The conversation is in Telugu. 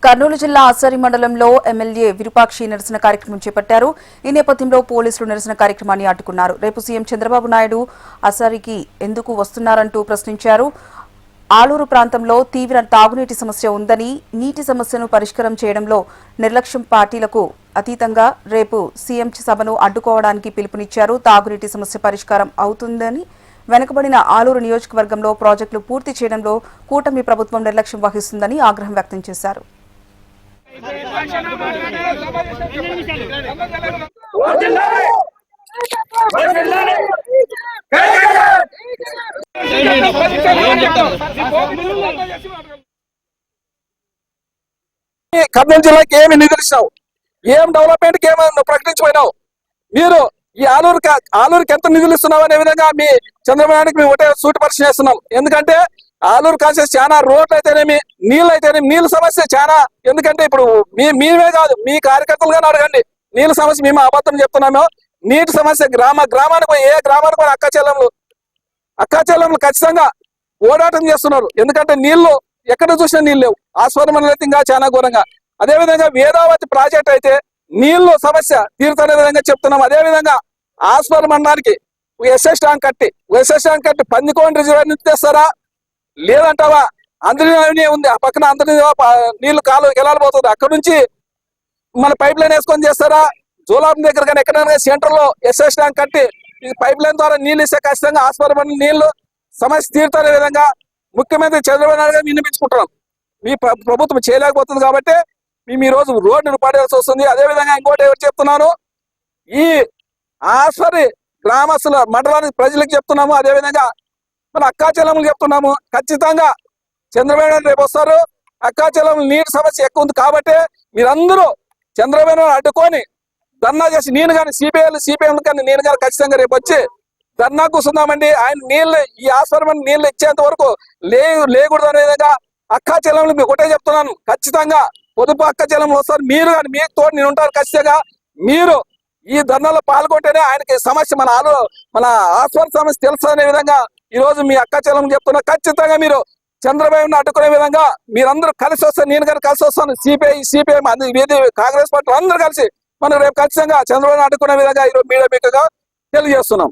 కర్నూలు జిల్లా ఆసరి మండలంలో ఎమ్మెల్యే విరూపాక్షి నిరసన కార్యక్రమం చేపట్టారు. ఈ నేపథ్యంలో పోలీసులు నిరసన కార్యక్రమాన్ని అడ్డుకున్నారు. రేపు సీఎం చంద్రబాబు నాయుడు ఆసరికి ఎందుకు వస్తున్నారంటూ ప్రశ్నించారు. ఆలూరు ప్రాంతంలో తీవ్ర తాగునీటి సమస్య ఉందని, నీటి సమస్యను పరిష్కారం చేయడంలో నిర్లక్ష్యం పార్టీలకు అతీతంగా రేపు సీఎం సభను అడ్డుకోవడానికి పిలుపునిచ్చారు. తాగునీటి సమస్య పరిష్కారం అవుతుందని, వెనుకబడిన ఆలూరు నియోజకవర్గంలో ప్రాజెక్టులు పూర్తి చేయడంలో కూటమి ప్రభుత్వం నిర్లక్ష్యం వహిస్తుందని ఆగ్రహం వ్యక్తం చేశారు. కర్నూలు జిల్లాకి ఏమి నిధులిస్తావు, ఏం డెవలప్మెంట్ ఏమైనా ప్రకటించిపోయినావు? మీరు ఈ ఆలూరుకి ఎంత నిధులు ఇస్తున్నావు అనే విధంగా మీ చంద్రబాబు నాయుడుకి మేము ఒకటే సూటి పరిశీలన చేస్తున్నాం. ఎందుకంటే ఆలూరు కాసేసి చాలా రోడ్లు అయితేనేమి, నీళ్ళు అయితేనేమి, నీళ్ళ సమస్య చాలా. ఎందుకంటే ఇప్పుడు మేమే కాదు, మీ కార్యకర్తలుగానే అడగండి, నీళ్ళ సమస్య మేము అబద్ధం చెప్తున్నాము. నీటి సమస్య గ్రామానికి పోయి ఏ గ్రామానికి పోయి అక్కా చెల్లెములు ఖచ్చితంగా ఓడాటం చేస్తున్నారు. ఎందుకంటే నీళ్లు ఎక్కడ చూసినా నీళ్ళు లేవు. ఆస్వాదం ఇంకా చాలా ఘోరంగా. అదేవిధంగా వేదావతి ప్రాజెక్ట్ అయితే నీళ్లు సమస్య తీరుతున్న విధంగా చెప్తున్నాం. అదేవిధంగా ఆస్వాదం మండలానికి ఎస్ఎస్ ట్యాంక్ కట్టి పందికోండి రిజర్వాయర్ తెస్తారా లేదంటావా? అందరి ఉంది, ఆ పక్కన అందరి నీళ్లు కాలు వెళ్ళాలిపోతుంది. అక్కడ నుంచి మన పైప్ లైన్ వేసుకొని చేస్తారా? జోలాబ్ దగ్గర కానీ ఎక్కడైనా సెంటర్ లో ఎస్ఎస్ ట్యాంక్ కట్టి పైప్ లైన్ ద్వారా నీళ్లు ఇస్తే ఖచ్చితంగా ఆస్పత్రి నీళ్లు సమస్య తీరుతున్న విధంగా ముఖ్యమంత్రి చంద్రబాబు నాయుడు గారు వినిపించుకుంటున్నాం. మీ ప్రభుత్వం చేయలేకపోతుంది కాబట్టి మేము ఈ రోజు రోడ్డును పడేయాల్సి వస్తుంది. అదేవిధంగా ఇంకోటి ఎవరు చెప్తున్నాను, ఈ ఆస్పత్రి గ్రామస్తుల మండలానికి ప్రజలకు చెప్తున్నాము. అదేవిధంగా మన అక్కా చెల్లెములు చెప్తున్నాము. ఖచ్చితంగా చంద్రబాబు నాయుడు రేపు వస్తారు. అక్కా చెల్లెములు నీటి సమస్య ఎక్కువ ఉంది కాబట్టి మీరందరూ చంద్రబాబు నాయుడు అడ్డుకొని ధర్నా చేసి, నేను కానీ సిపిఎం కానీ నేను కానీ ఖచ్చితంగా రేపు వచ్చి ధర్నా కూర్చుందామండి. ఆయన నీళ్ళు ఈ ఆస్పత్రి నీళ్లు ఇచ్చేంత వరకు లేకూడదు అనే విధంగా అక్కా చెల్లెములు మీకు ఒకటే చెప్తున్నాను. ఖచ్చితంగా పొదుపు అక్కా చెల్లెములు వస్తారు. మీరు కానీ మీకు తోడు నేను ఉంటారు. ఖచ్చితంగా మీరు ఈ ధర్నాలో పాల్గొంటేనే ఆయనకి సమస్య మన ఆస్పత్రి సమస్య తెలుసు అనే విధంగా ఈ రోజు మీ అక్కా చెల్లెములు చెప్తున్నా. ఖచ్చితంగా మీరు చంద్రబాబును అడ్డుకునే విధంగా మీరందరూ కలిసి వస్తారు. నేను కానీ కలిసి వస్తాను. సిపిఐ కాంగ్రెస్ పార్టీ అందరూ కలిసి మనం రేపు ఖచ్చితంగా చంద్రబాబును అడ్డుకునే విధంగా ఈరోజు మీడియా మీకు తెలియజేస్తున్నాం.